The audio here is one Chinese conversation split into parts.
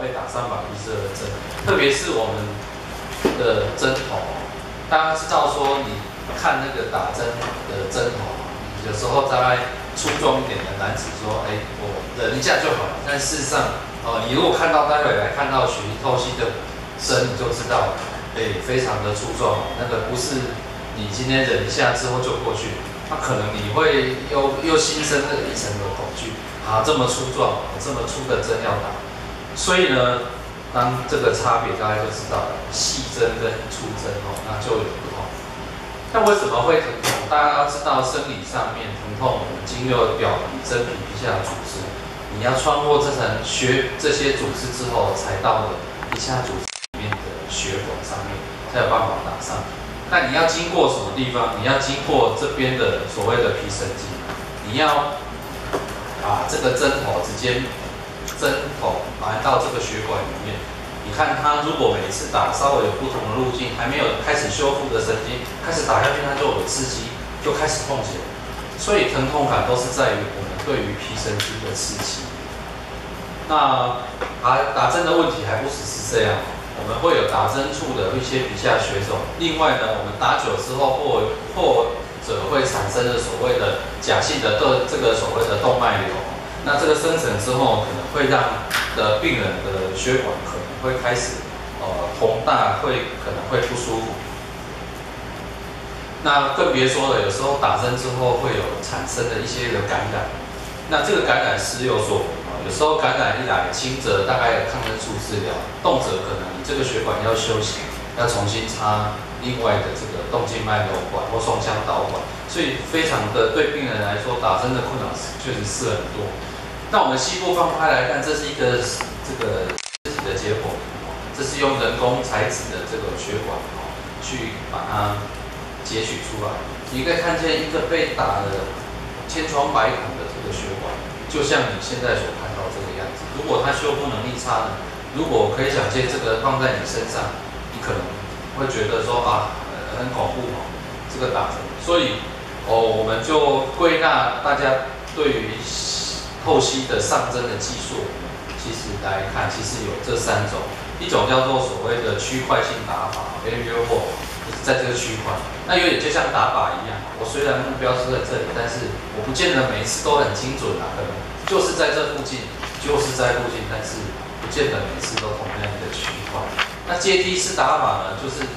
被打342的针，特别是我们的针头，大家知道说，你看那个打针的针头，有时候大概粗壮一点的男子说，我忍一下就好了。但事实上，你如果看到待会来看到血液透析的针，你就知道，非常的粗壮，那个不是你今天忍一下之后就过去，那可能你会又新生的一层的恐惧。这么粗壮，这么粗的针要打，所以呢，当这个差别大家就知道了，细针跟粗针那就有不同。那为什么会疼痛？大家要知道生理上面疼痛，我们经由表皮、真皮、皮下组织，你要穿过这些组织之后，才到了皮下组织里面的血管上面，才有办法打上。那你要经过什么地方？你要经过这边的所谓的皮神经，你要把这个针头直接埋到这个血管里面。你看它如果每一次打稍微有不同的路径，还没有开始修复的神经开始打下去，它就有刺激，就开始痛起来。所以疼痛感都是在于我们对于皮神经的刺激。那打针的问题还不只是这样，我们会有打针处的一些皮下血肿。另外呢，我们打久之后或者会产生的所谓的假性的这个所谓的动脉瘤，那这个生成之后，可能会让病人的血管可能会开始膨大，可能会不舒服。那更别说了，有时候打针之后会有产生的一些的感染，那这个感染时有所有时候感染一来，轻则大概有抗生素治疗，动辄可能你这个血管要休息，要重新插另外的这个动静脉瘘管或双腔导管，所以非常的对病人来说，打针的困扰确实是很多。那我们细部放开来看，这是一个这个自己的结果，这是用人工材质的这个血管去把它截取出来。你可以看见一个被打的千疮百孔的这个血管，就像你现在所看到这个样子。如果它修复能力差呢？如果可以想见这个放在你身上，你可能会觉得说很恐怖这个打针。所以我们就归纳大家对于透析的上针的技术，其实来看，其实有这3种，一种叫做所谓的区块性打法 ，area walk， 就是在这个区块，那有点就像打靶一样，我虽然目标是在这里，但是我不见得每一次都很精准可能就是在这附近，但是不见得每次都同样的区块。那阶梯式打法呢，就是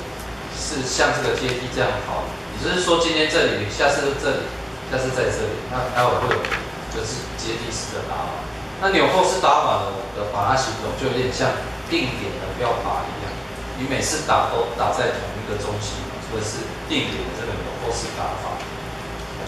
像这个阶梯这样跑，也就是说今天这里，下次这里，下次在这里，那待会会有。就是阶梯式的打法。那纽扣式打法呢，我把它形容就有点像定点的标靶一样，你每次打都打在同一个中心，所以是定点的这个纽扣式打法。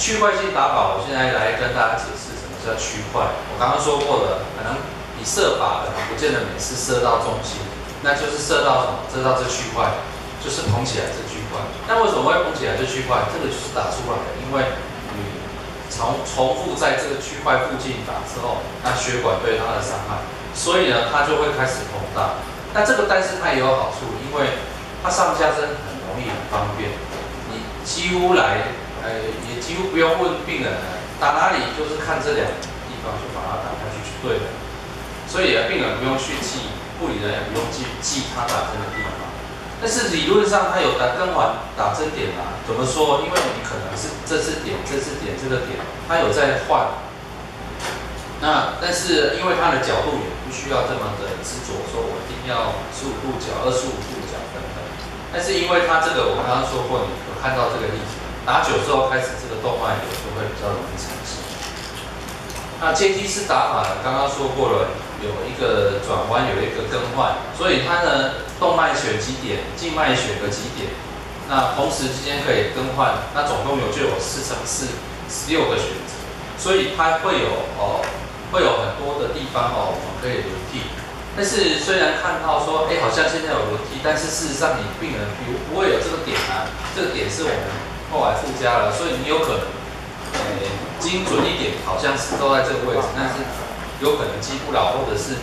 区块性打法，我现在来跟大家解释什么叫区块。我刚刚说过了，可能你射靶不见得每次射到中心，那就是射到什么？射到这区块，就是捧起来这区块。那为什么会捧起来这区块？这个就是打出来的，因为你重复在这个区块附近打之后，那血管对它的伤害，所以呢，它就会开始膨大。那这个但是它也有好处，因为它上下针很容易很方便，你几乎也几乎不用问病人打哪里，就是看这2个地方就把它打下去就对了。所以病人不用去记，护理人也不用记他打针的地方。但是理论上，它有跟完打针点怎么说？因为你可能是这次点，这个点，它有在换。那但是因为它的角度也不需要这么的执着，说我一定要15度角、25度角等等。但是因为它这个我刚刚说过，你有看到这个例子，打久之后开始这个动脉瘤就会比较容易产生。那阶梯式打法呢，刚刚说过了，有一个转弯，有一个更换，所以它呢，动脉选几点，静脉选个几点，那同时之间可以更换，那总共就有4×4，16个选择，所以它会有很多的地方我们可以轮替。但是虽然看到说，好像现在有轮替，但是事实上你病人不会有这个点这个点是我们后来附加了，所以你有可能。精准一点，好像是都在这个位置，但是有可能记不了，或者是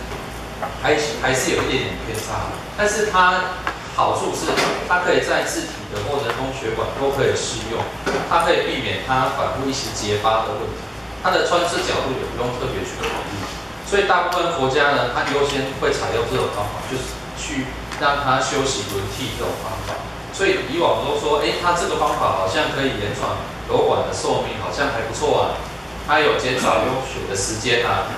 还是有一点点偏差。但是它好处是，它可以在自体的或人工血管都可以适用，它可以避免它反复一直结疤的问题。它的穿刺角度也不用特别去考虑，所以大部分国家呢，它优先会采用这种方法，就是去让它休息轮替这种方法。所以以往都说，它这个方法好像可以延长瘘管的寿命，好像还不错啊，它有减少流血的时间啊。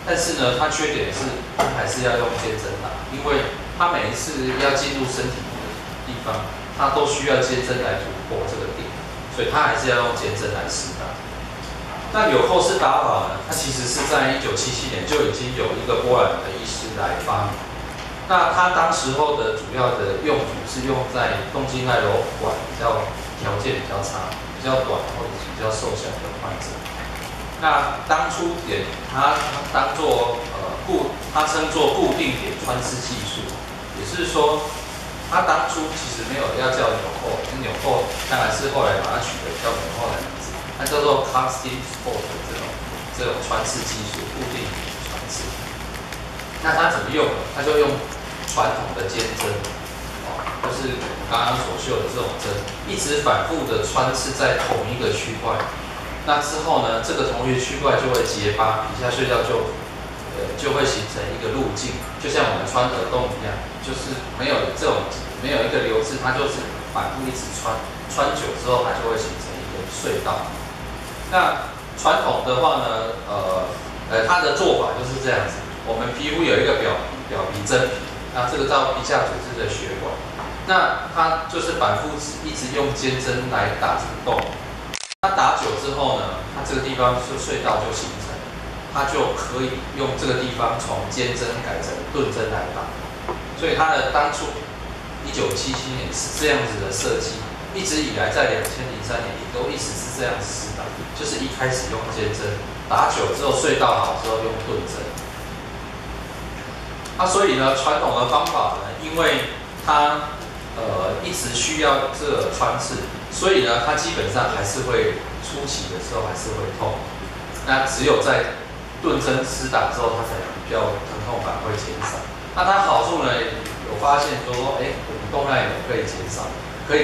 但是呢，它缺点是它还是要用肩针打，因为它每一次要进入身体的地方，它都需要肩针来突破这个点，所以它还是要用肩针来施打。那纽扣式打法呢？它其实是在1977年就已经有一个波兰的医师来发明。那它当时候的主要的用途是用在动静脉瘘管条件比较差、比较短或者是比较瘦小的患者。那当初它当做它称作固定点穿刺技术，也是说它当初其实没有要叫纽扣，纽扣当然是后来把它取得叫纽扣的名字，它叫做 casting support 这种穿刺技术，固定点穿刺。那它怎么用呢？它就用传统的肩针，就是刚刚所秀的这种针，一直反复的穿刺在同一个区块。那之后呢，这个同一个区块就会结疤，皮下隧道就会形成一个路径，就像我们穿耳洞一样，就是没有一个流质，它就是反复一直穿久之后，它就会形成一个隧道。那传统的话呢，它的做法就是这样子，我们皮肤有一个表皮真皮。那这个叫皮下组织的血管，那它就是反复一直用肩针来打这个洞。它打久之后呢，它这个地方隧道就形成，它就可以用这个地方从肩针改成钝针来打。所以它的当初1977年是这样子的设计，一直以来在2003年也都一直是这样施打，就是一开始用肩针，打久之后隧道好之后用钝针。所以呢，传统的方法呢，因为它一直需要这个穿刺，所以呢，它基本上还是会初期的时候还是会痛。那只有在钝针施打之后，它才比较疼痛感会减少。那它好处呢，有发现说，我们动脉瘤可以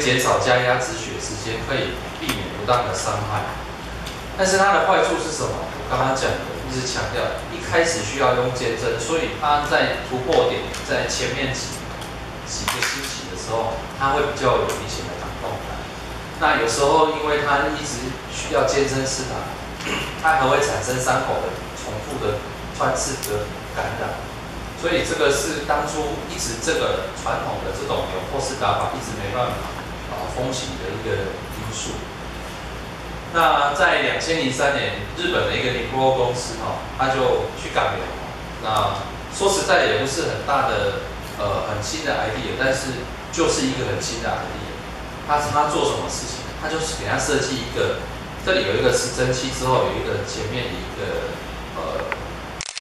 减少加压止血时间，可以避免不当的伤害。但是它的坏处是什么？我刚刚讲的，一直强调，一开始需要用肩针，所以它在突破点在前面几个星期的时候，它会比较有明显的疼痛感。那有时候因为它一直需要肩针施打，它还会产生伤口的重复的穿刺的感染，所以这个是当初一直这个传统的这种纽扣式打法一直没办法风行的一个因素。那在2003年，日本的一个宁波公司它就去改良。那说实在也不是很大的很新的 idea， 但是就是一个很新的 idea。他做什么事情？他就是给他设计一个，这里有一个持针器之后有一个前面的一个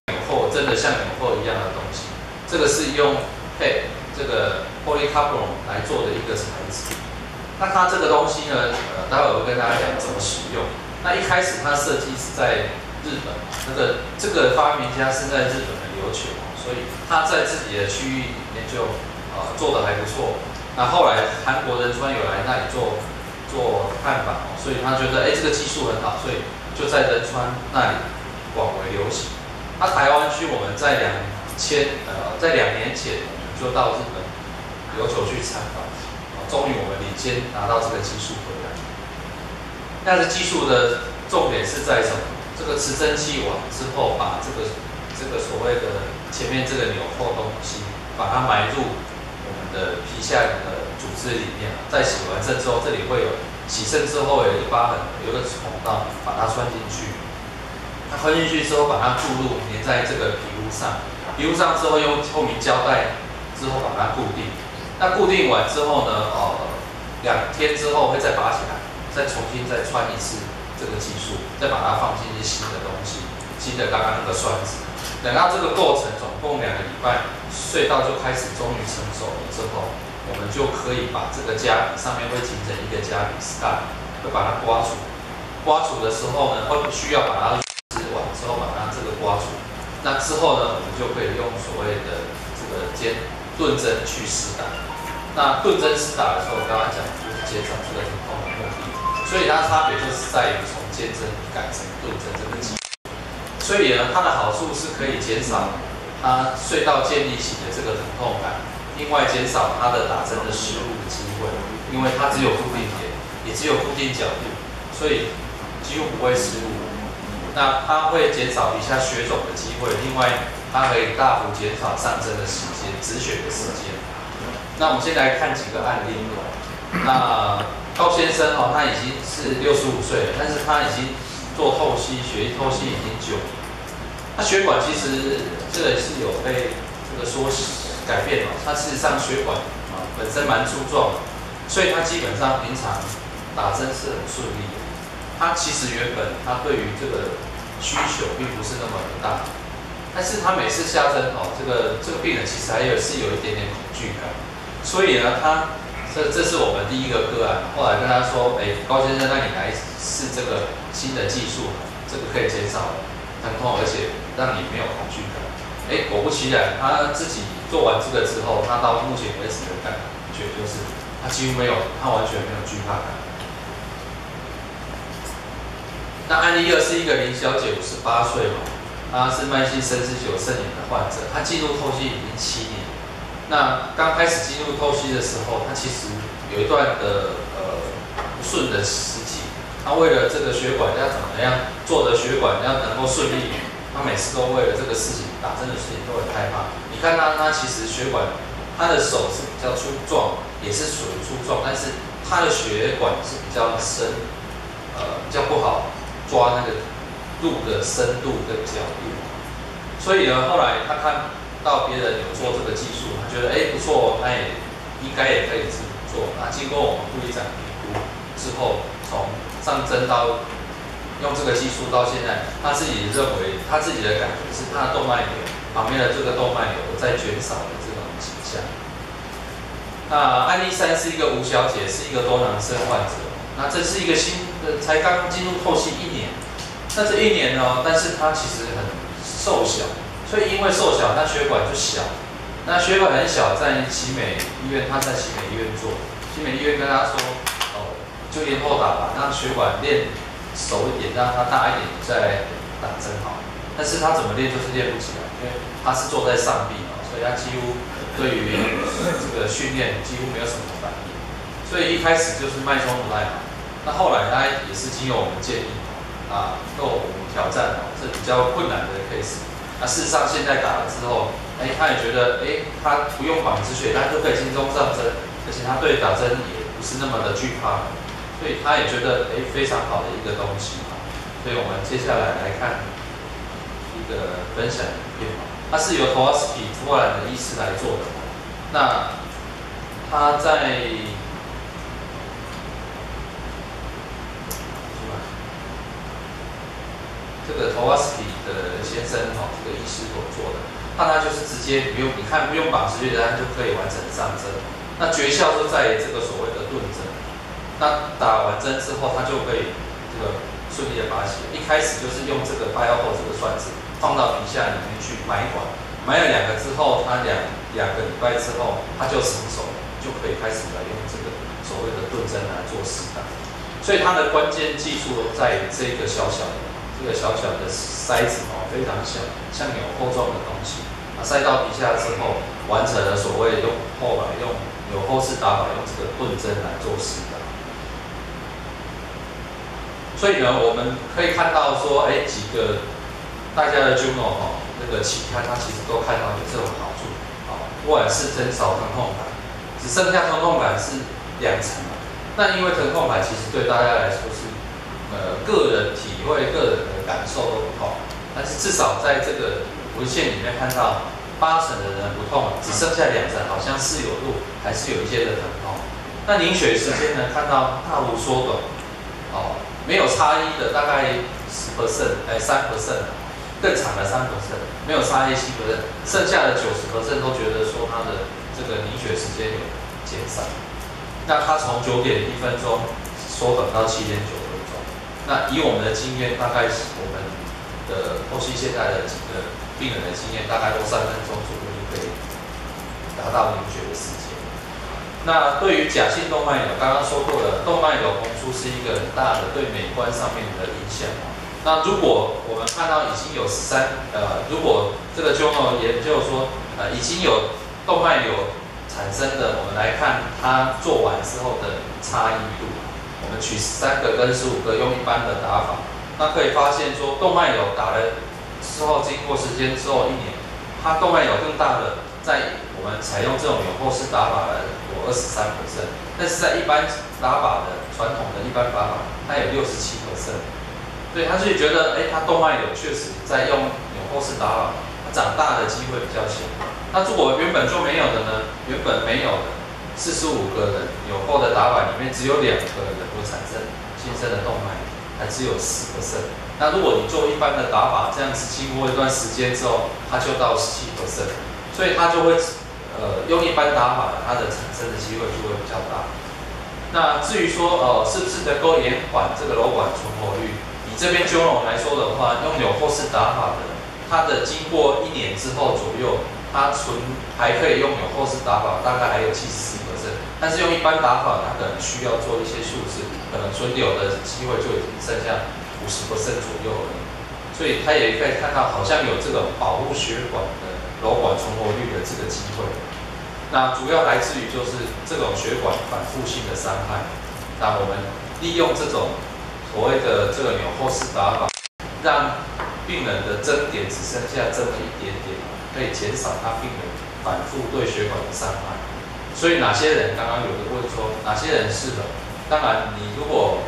纽扣，真的像纽扣一样的东西。这个是用这个 polycarbonate 来做的一个材质。那它这个东西呢，待会我会跟大家讲怎么使用。那一开始它设计是在日本，这个发明家是在日本的琉球，所以他在自己的区域里面就做得还不错。那后来韩国仁川有来那里做探访，所以他觉得这个技术很好，所以就在仁川那里广为流行。那台湾区我们在2年前我们就到日本琉球去参访。终于我们领先拿到这个技术回来。但是技术的重点是在什么？这个持针器完之后，把这个所谓的前面这个纽扣东西，把它埋入我们的皮下的组织里面。在洗完肾之后，这里会有洗肾之后有一个疤痕，有一个孔道，把它穿进去。它穿进去之后，把它注入粘在这个皮肤上。皮肤上之后用透明胶带之后把它固定。那固定完之后呢，2天之后会再拔起来，再重新穿一次这个技术，再把它放进去新的东西，新的刚刚那个栓子。等到这个构成总共2个礼拜，隧道就开始终于成熟了之后，我们就可以把这个夹笔上面会形成一个夹笔 scar， 会把它刮除。刮除的时候呢，会需要把它撕完之后把它这个刮除。那之后呢，我们就可以用所谓的这个钝针去施打。那钝针施打的时候，我刚刚讲就是减少这个疼痛的目的，所以它的差别就是在于从肩针改成钝针这个技术。所所以呢，它的好处是可以减少它隧道建立起的这个疼痛感，另外减少它的打针的失误的机会，因为它只有固定点，也只有固定角度，所以几乎不会失误。那它会减少一下血肿的机会，另外它可以大幅减少上针的时间、止血的时间。那我们先来看几个案例。那高先生哦，他已经是65岁了，但是他已经做透析、血液透析已经9年。那血管其实这个是有被这个说改变哦，它事实上血管本身蛮粗壮的，所以他基本上平常打针是很顺利的。他其实原本他对于这个需求并不是那么的大，但是他每次下针哦，这个病人其实有一点点恐惧感，所以呢，这是我们第一个个案。后来跟他说，高先生，那你来试这个新的技术，这个可以减少疼痛，而且让你没有恐惧感。果不其然，他自己做完这个之后，他到目前为止的感觉就是他几乎没有，他完全没有惧怕感。那案例2是一个林小姐，58岁嘛，她是慢性肾丝球肾炎的患者，她进入透析已经7年。那刚开始进入透析的时候，她其实有一段的不顺的时期。她为了这个血管要怎么样做的血管要能够顺利，她每次都为了这个事情打针的事情都很害怕。你看她其实血管，她的手是比较粗壮，也是属于粗壮，但是她的血管是比较深，比较不好抓那个路的深度跟角度，所以呢，后来他看到别人有做这个技术，他觉得不错，他也应该也可以自己做。那经过我们护理长评估之后，从上针到用这个技术到现在，他自己认为他自己的感觉是他的动脉瘤旁边的这个动脉瘤在减少的这种倾向。那案例3是一个吴小姐，是一个多囊肾患者。那这是一个新的，才刚进入透析1年。那这1年呢，但是他其实很瘦小，所以因为瘦小，那血管就小。那血管很小，在奇美医院，他在奇美医院做，奇美医院跟他说，就延后打吧，让血管练熟一点，让它大一点，再来打针好。但是他怎么练就是练不起来，因为他是坐在上臂所以他几乎对于这个训练几乎没有什么反应。所以一开始就是脉冲不太好。那后来他也是经由我们建议跟我们挑战是比较困难的 case。那事实上现在打了之后，他也觉得他不用绑止血，他就可以轻松上针，而且他对打针也不是那么的惧怕，所以他也觉得非常好的一个东西。所以我们接下来来看一个分享影片，它是由 Towaski 波兰的医师来做的。那他在这个 Towaski 的先生这个医师所做的，那他就是直接不用绑止血带，他就可以完成上针。那诀窍就在于这个所谓的盾针。那打完针之后，他就可以这个顺利的拔起来。一开始就是用这个BioHold这个栓子放到皮下里面去埋管，埋了2个之后，他两个礼拜之后，他就成熟了，就可以开始来用这个所谓的盾针来做施打。所以它的关键技术在于这个小小的塞子非常小，像纽扣状的东西，塞到皮下之后，完成了所谓用纽扣式打法，用这个盾针来做施打。所以呢，我们可以看到说，几个大家的 journal 那个期刊，它其实都看到有这种好处不管是减少疼痛感，只剩下疼痛感是2成。那因为疼痛感其实对大家来说是个人体会、个人的感受都不同，但是至少在这个文献里面看到8成的人不痛，只剩下2成，好像是有路，还是有一些的疼痛。那凝血时间呢，看到大幅缩短，没有差异的大概10%，3%，更长的3%，没有差异7%，剩下的90%都觉得说他的这个凝血时间有减少。那他从9.1分钟缩短到7.9分钟。那以我们的经验，大概我们的透析现在的几个病人的经验，大概都3分钟左右就可以达到凝血的时间。那对于假性动脉瘤，刚刚说过了，动脉瘤膨出是一个很大的对美观上面的影响。那如果我们看到已经有如果这个 journal 研究说，已经有动脉瘤产生的，我们来看它做完之后的差异度。我们取13个跟15个，用一般的打法，那可以发现说，动脉瘤打了之后，经过时间之后1年，它动脉瘤更大的，在我们采用这种纽扣式打法的有23%，但是在一般打法的传统的一般打法，它有67%。所以他就觉得，他动脉瘤确实在用纽扣式打法，它长大的机会比较小。那如果原本就没有的呢？原本没有的45个人纽扣的打法里面，只有2个人会产生新生的动脉，还只有10%。那如果你做一般的打法，这样子经过一段时间之后，它就到17%，所以它就会用一般打法，它的产生的机会就会比较大。那至于说是不是能够延缓这个瘘管存活率？以这边journal来说的话，用纽扣式打法的，它的经过1年之后左右，它还可以用纽扣式打法，大概还有74%。但是用一般打法，它可能需要做一些数字，可能存留的机会就已经剩下50%左右而已。所以它也可以看到，好像有这种保护血管的瘘管存活率的这个机会。那主要来自于就是这种血管反复性的伤害。那我们利用这种所谓的这个纽扣式打法，让病人的针点只剩下这么一点点，可以减少他病人反复对血管的伤害。所以哪些人刚刚有的问说哪些人适合？当然，你如果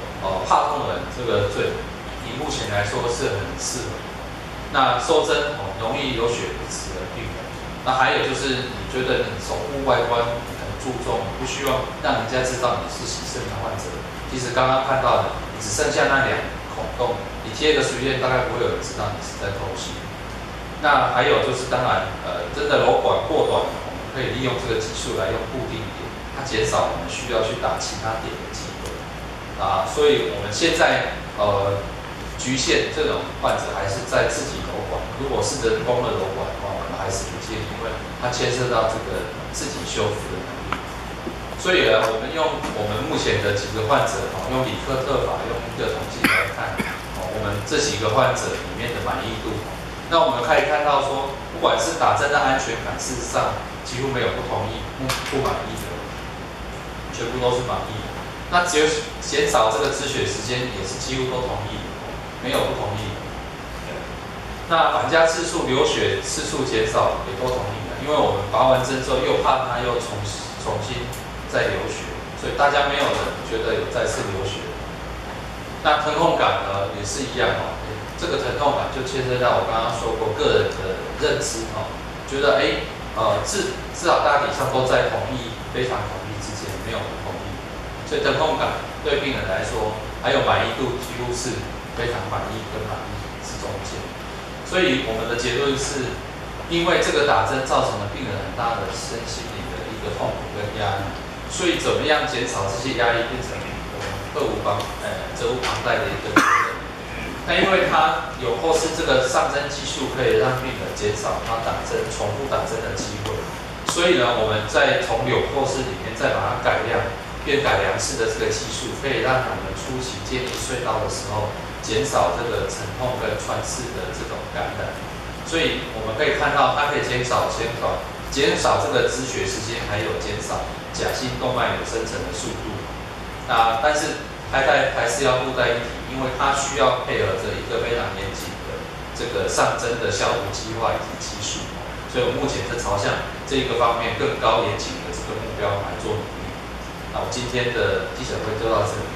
怕痛人这个以目前来说是很适合。那受针容易有血不止的病人，那还有就是你觉得你手部外观很注重，不希望让人家知道你是洗肾的患者。其实刚刚看到的，你只剩下那2个孔洞，你贴一个水链，大概不会有人知道你是在透析。那还有就是，当然，真的瘘管过短，我们可以利用这个技术来用固定点，它减少我们需要去打其他点的机会。所以我们现在局限这种患者还是在自己瘘管。如果是人工的瘘管的话，我们还是不建议，因为它牵涉到这个自己修复的能力。所以呢，我们用我们目前的几个患者，用理科特法，用一个统计来看，我们这几个患者里面的满意度。那我们可以看到说，不管是打针的安全感，事实上几乎没有不同意、不满意的，全部都是满意的。那只有减少这个止血时间，也是几乎都同意的，没有不同意的。那返家次数、流血次数减少也都同意的，因为我们拔完针之后又怕它又重新再流血，所以大家没有人觉得有再次流血。那疼痛感呢也是一样这个疼痛感就牵涉到我刚刚说过个人的认知觉得至少大体上都在同意、非常同意之间，没有不同意。所以疼痛感对病人来说，还有满意度几乎是非常满意跟满意是中间。所以我们的结论是，因为这个打针造成了病人很大的身心灵的一个痛苦跟压力，所以怎么样减少这些压力，变成我们责无旁贷的一个责任。那因为它纽扣式这个上针技术，可以让病人减少他重复打针的机会，所以呢，我们再从纽扣式里面再把它改良，变改良式的这个技术，可以让我们初期建立隧道的时候，减少这个沉痛跟穿刺的这种感染。所以我们可以看到，它可以减少这个止血时间，还有减少假性动脉瘤生成的速度。但是还是要附带一提，因为它需要配合着一个非常严谨的这个上针的消毒计划以及技术，所以我目前是朝向这一个方面更高严谨的这个目标来做努力。那我今天的记者会就到这里。